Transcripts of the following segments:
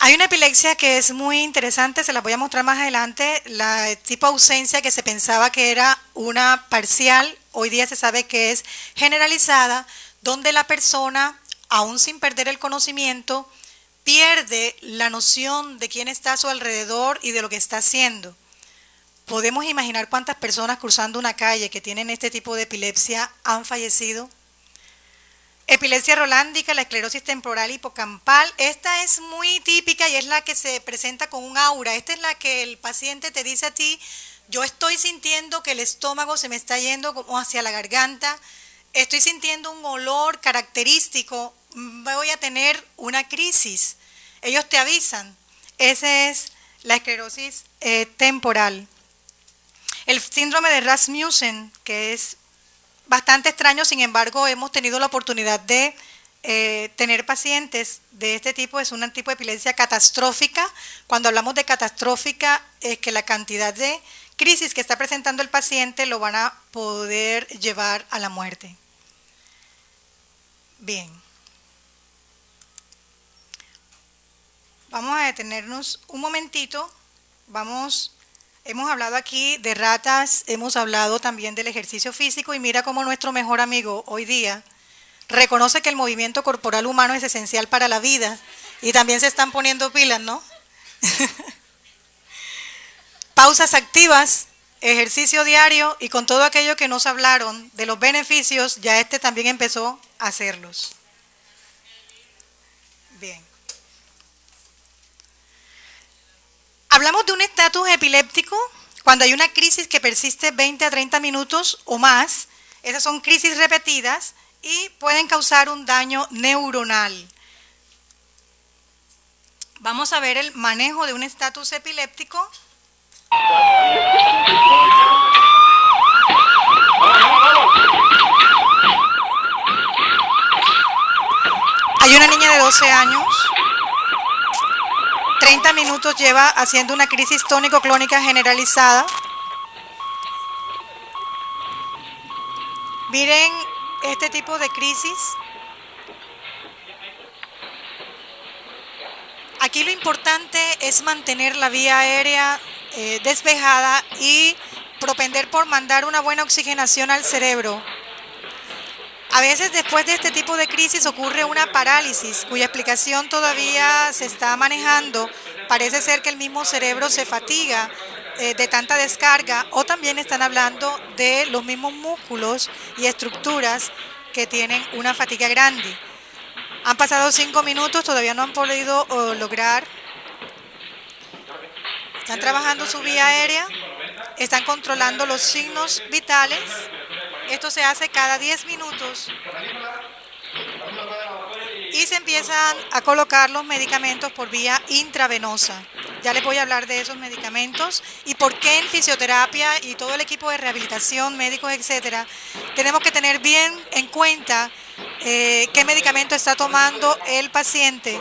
Hay una epilepsia que es muy interesante, se la voy a mostrar más adelante, la tipo ausencia que se pensaba que era una parcial, hoy día se sabe que es generalizada, donde la persona, aún sin perder el conocimiento, pierde la noción de quién está a su alrededor y de lo que está haciendo. ¿Podemos imaginar cuántas personas cruzando una calle que tienen este tipo de epilepsia han fallecido? Epilepsia rolándica, la esclerosis temporal hipocampal, esta es muy típica y es la que se presenta con un aura. Esta es la que el paciente te dice a ti, yo estoy sintiendo que el estómago se me está yendo como hacia la garganta, estoy sintiendo un olor característico, voy a tener una crisis. Ellos te avisan. Esa es la esclerosis temporal. El síndrome de Rasmussen, que es bastante extraño, sin embargo, hemos tenido la oportunidad de tener pacientes de este tipo, es un tipo de epilepsia catastrófica. Cuando hablamos de catastrófica, es que la cantidad de crisis que está presentando el paciente lo van a poder llevar a la muerte. Bien. Vamos a detenernos un momentito. Hemos hablado aquí de ratas, hemos hablado también del ejercicio físico y mira cómo nuestro mejor amigo hoy día reconoce que el movimiento corporal humano es esencial para la vida y también se están poniendo pilas, ¿no? Pausas activas, ejercicio diario y con todo aquello que nos hablaron de los beneficios, ya este también empezó a hacerlos. Bien. Hablamos de un estatus epiléptico cuando hay una crisis que persiste 20 a 30 minutos o más. Esas son crisis repetidas y pueden causar un daño neuronal. Vamos a ver el manejo de un estatus epiléptico. Hay una niña de 12 años. 30 minutos lleva haciendo una crisis tónico-clónica generalizada. Miren este tipo de crisis. Aquí lo importante es mantener la vía aérea despejada y propender por mandar una buena oxigenación al cerebro. A veces después de este tipo de crisis ocurre una parálisis cuya explicación todavía se está manejando. Parece ser que el mismo cerebro se fatiga de tanta descarga o también están hablando de los mismos músculos y estructuras que tienen una fatiga grande. Han pasado 5 minutos, todavía no han podido lograr. Están trabajando su vía aérea, están controlando los signos vitales. Esto se hace cada 10 minutos y se empiezan a colocar los medicamentos por vía intravenosa. Ya les voy a hablar de esos medicamentos y por qué en fisioterapia y todo el equipo de rehabilitación, médicos, etcétera, tenemos que tener bien en cuenta qué medicamento está tomando el paciente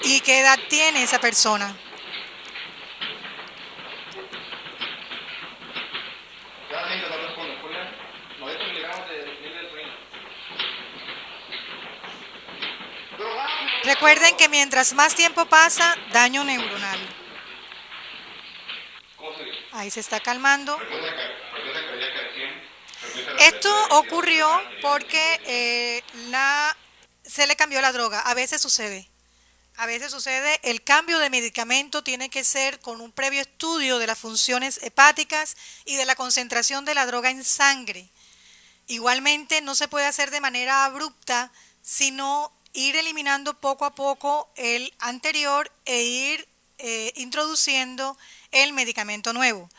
y qué edad tiene esa persona. Recuerden que mientras más tiempo pasa, daño neuronal. Ahí se está calmando. Esto ocurrió porque se le cambió la droga. A veces sucede. A veces sucede, el cambio de medicamento tiene que ser con un previo estudio de las funciones hepáticas y de la concentración de la droga en sangre. Igualmente no se puede hacer de manera abrupta, sino ir eliminando poco a poco el anterior e ir introduciendo el medicamento nuevo.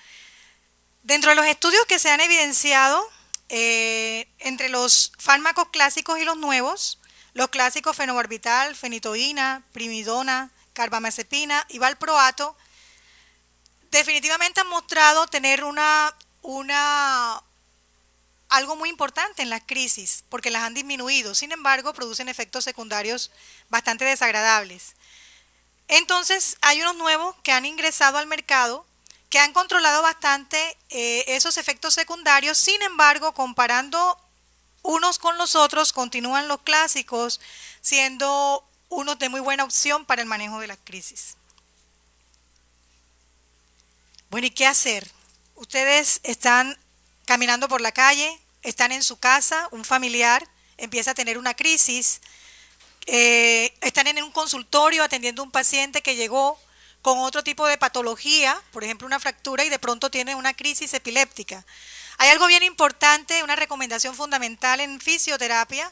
Dentro de los estudios que se han evidenciado, entre los fármacos clásicos y los nuevos, los clásicos fenobarbital, fenitoína, primidona, carbamazepina y valproato, definitivamente han mostrado tener algo muy importante en las crisis, porque las han disminuido. Sin embargo, producen efectos secundarios bastante desagradables. Entonces, hay unos nuevos que han ingresado al mercado, que han controlado bastante esos efectos secundarios. Sin embargo, comparando unos con los otros, continúan los clásicos siendo unos de muy buena opción para el manejo de las crisis. Bueno, ¿y qué hacer? Ustedes están caminando por la calle, están en su casa, un familiar empieza a tener una crisis, están en un consultorio atendiendo a un paciente que llegó con otro tipo de patología, por ejemplo una fractura, y de pronto tiene una crisis epiléptica. Hay algo bien importante, una recomendación fundamental en fisioterapia.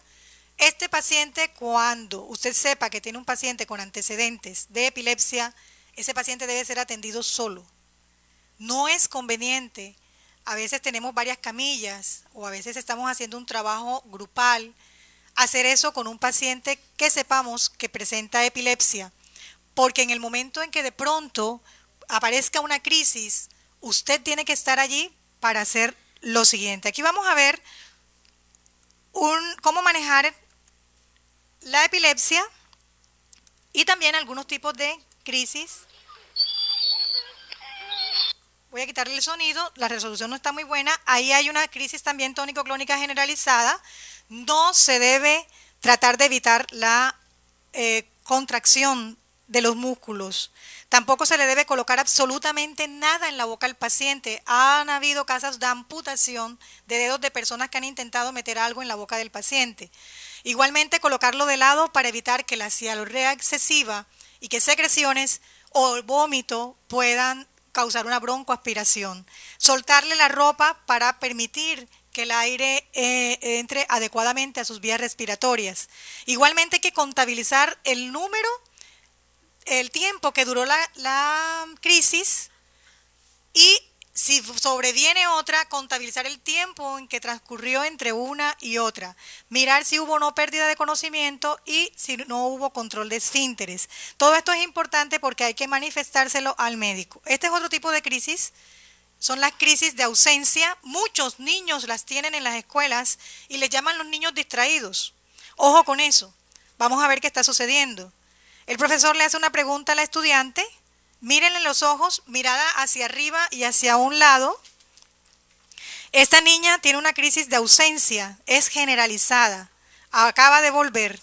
Este paciente, cuando usted sepa que tiene un paciente con antecedentes de epilepsia, ese paciente debe ser atendido solo. No es conveniente. A veces tenemos varias camillas o a veces estamos haciendo un trabajo grupal. Hacer eso con un paciente que sepamos que presenta epilepsia, porque en el momento en que de pronto aparezca una crisis, usted tiene que estar allí para hacer lo siguiente. Aquí vamos a ver cómo manejar la epilepsia y también algunos tipos de crisis. Voy a quitarle el sonido, la resolución no está muy buena. Ahí hay una crisis también tónico-clónica generalizada. No se debe tratar de evitar la contracción de los músculos. Tampoco se le debe colocar absolutamente nada en la boca al paciente. Han habido casos de amputación de dedos de personas que han intentado meter algo en la boca del paciente. Igualmente colocarlo de lado para evitar que la cialorrea excesiva y que secreciones o vómito puedan causar una broncoaspiración. Soltarle la ropa para permitir que el aire entre adecuadamente a sus vías respiratorias. Igualmente hay que contabilizar el número, el tiempo que duró la crisis y si sobreviene otra, contabilizar el tiempo en que transcurrió entre una y otra. Mirar si hubo o no pérdida de conocimiento y si no hubo control de esfínteres. Todo esto es importante porque hay que manifestárselo al médico. Este es otro tipo de crisis. Son las crisis de ausencia. Muchos niños las tienen en las escuelas y les llaman los niños distraídos. Ojo con eso. Vamos a ver qué está sucediendo. El profesor le hace una pregunta a la estudiante. Mírenle los ojos, mirada hacia arriba y hacia un lado. Esta niña tiene una crisis de ausencia, es generalizada, acaba de volver.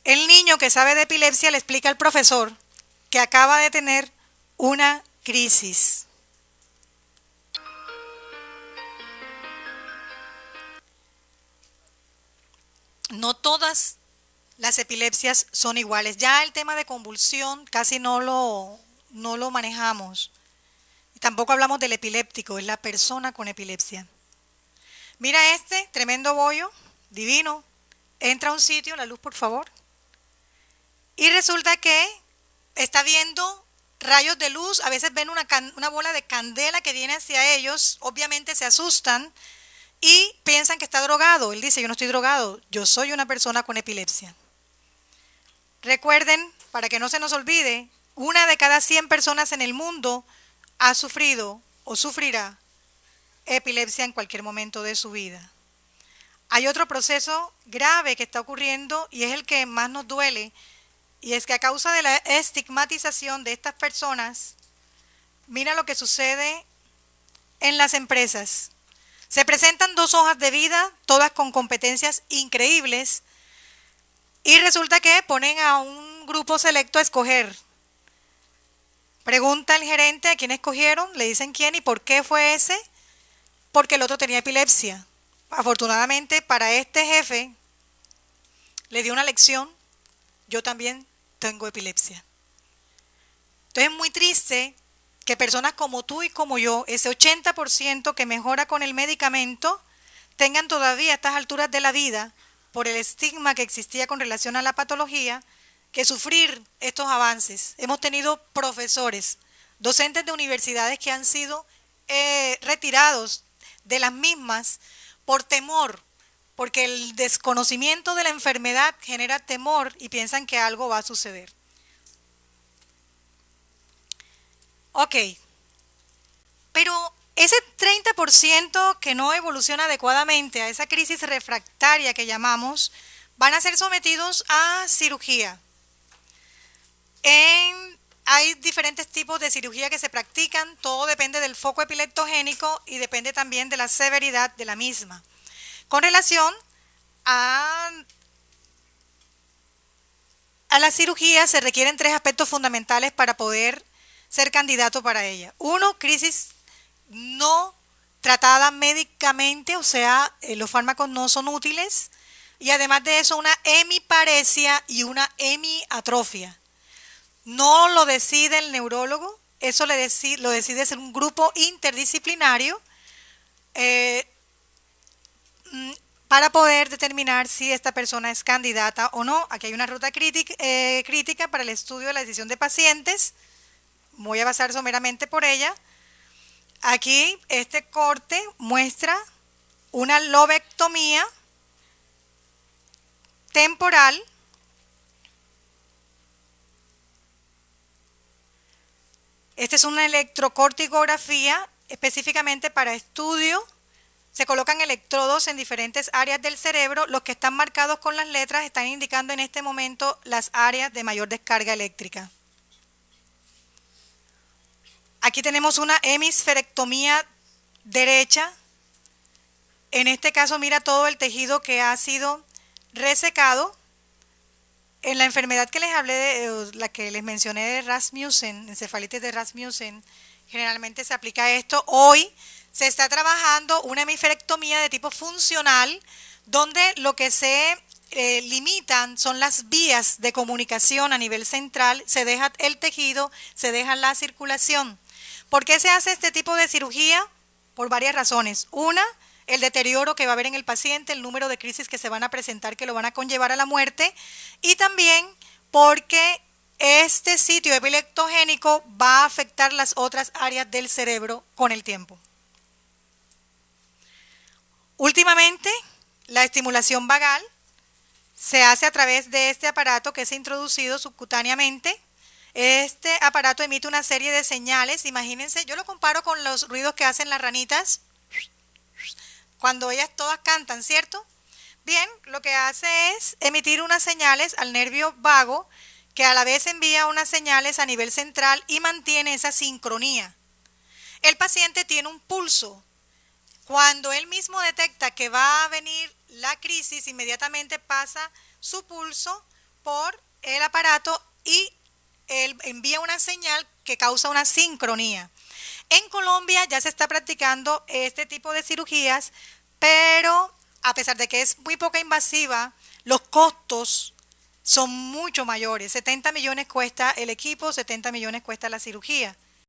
El niño que sabe de epilepsia le explica al profesor que acaba de tener una crisis. No todas las epilepsias son iguales. Ya el tema de convulsión casi no lo manejamos. Y tampoco hablamos del epiléptico, es la persona con epilepsia. Mira este, tremendo bollo, divino. Entra a un sitio, la luz por favor. Y resulta que está viendo rayos de luz, a veces ven una bola de candela que viene hacia ellos, obviamente se asustan y piensan que está drogado. Él dice, yo no estoy drogado, yo soy una persona con epilepsia. Recuerden, para que no se nos olvide, 1 de cada 100 personas en el mundo ha sufrido o sufrirá epilepsia en cualquier momento de su vida. Hay otro proceso grave que está ocurriendo y es el que más nos duele, y es que a causa de la estigmatización de estas personas, mira lo que sucede en las empresas. Se presentan 2 hojas de vida, todas con competencias increíbles, y resulta que ponen a un grupo selecto a escoger. Pregunta al gerente a quién escogieron, le dicen quién y por qué fue ese, porque el otro tenía epilepsia. Afortunadamente para este jefe le dio una lección, yo también tengo epilepsia. Entonces es muy triste que personas como tú y como yo, ese 80% que mejora con el medicamento, tengan todavía a estas alturas de la vida, por el estigma que existía con relación a la patología, que sufrir estos avances. Hemos tenido profesores, docentes de universidades que han sido retirados de las mismas por temor, porque el desconocimiento de la enfermedad genera temor y piensan que algo va a suceder. Ok, pero ese 30% que no evoluciona adecuadamente a esa crisis refractaria que llamamos, van a ser sometidos a cirugía. Hay diferentes tipos de cirugía que se practican, todo depende del foco epileptogénico y depende también de la severidad de la misma. Con relación a a la cirugía se requieren tres aspectos fundamentales para poder ser candidato para ella. Uno, crisis no tratada médicamente, o sea, los fármacos no son útiles. Y además de eso, una hemiparesia y una hemiatrofia. No lo decide el neurólogo, eso lo decide ser un grupo interdisciplinario para poder determinar si esta persona es candidata o no. Aquí hay una ruta crítica para el estudio de la decisión de pacientes. Voy a basar someramente por ella. Aquí este corte muestra una lobectomía temporal Esta es una electrocorticografía específicamente para estudio. Se colocan electrodos en diferentes áreas del cerebro. Los que están marcados con las letras están indicando en este momento las áreas de mayor descarga eléctrica. Aquí tenemos una hemisferectomía derecha. En este caso mira todo el tejido que ha sido resecado. En la enfermedad que les hablé, la que les mencioné de Rasmussen, encefalitis de Rasmussen, generalmente se aplica esto. Hoy se está trabajando una hemisferectomía de tipo funcional, donde lo que se limitan son las vías de comunicación a nivel central, se deja el tejido, se deja la circulación. ¿Por qué se hace este tipo de cirugía? Por varias razones. Una, el deterioro que va a haber en el paciente, el número de crisis que se van a presentar que lo van a conllevar a la muerte, y también porque este sitio epileptogénico va a afectar las otras áreas del cerebro con el tiempo. Últimamente, la estimulación vagal se hace a través de este aparato que es introducido subcutáneamente. Este aparato emite una serie de señales. Imagínense, yo lo comparo con los ruidos que hacen las ranitas cuando ellas todas cantan, ¿cierto? Bien, lo que hace es emitir unas señales al nervio vago, que a la vez envía unas señales a nivel central y mantiene esa sincronía. El paciente tiene un pulso. Cuando él mismo detecta que va a venir la crisis, inmediatamente pasa su pulso por el aparato y él envía una señal que causa una sincronía. En Colombia ya se está practicando este tipo de cirugías, pero a pesar de que es muy poca invasiva, los costos son mucho mayores. 70 millones cuesta el equipo, 70 millones cuesta la cirugía.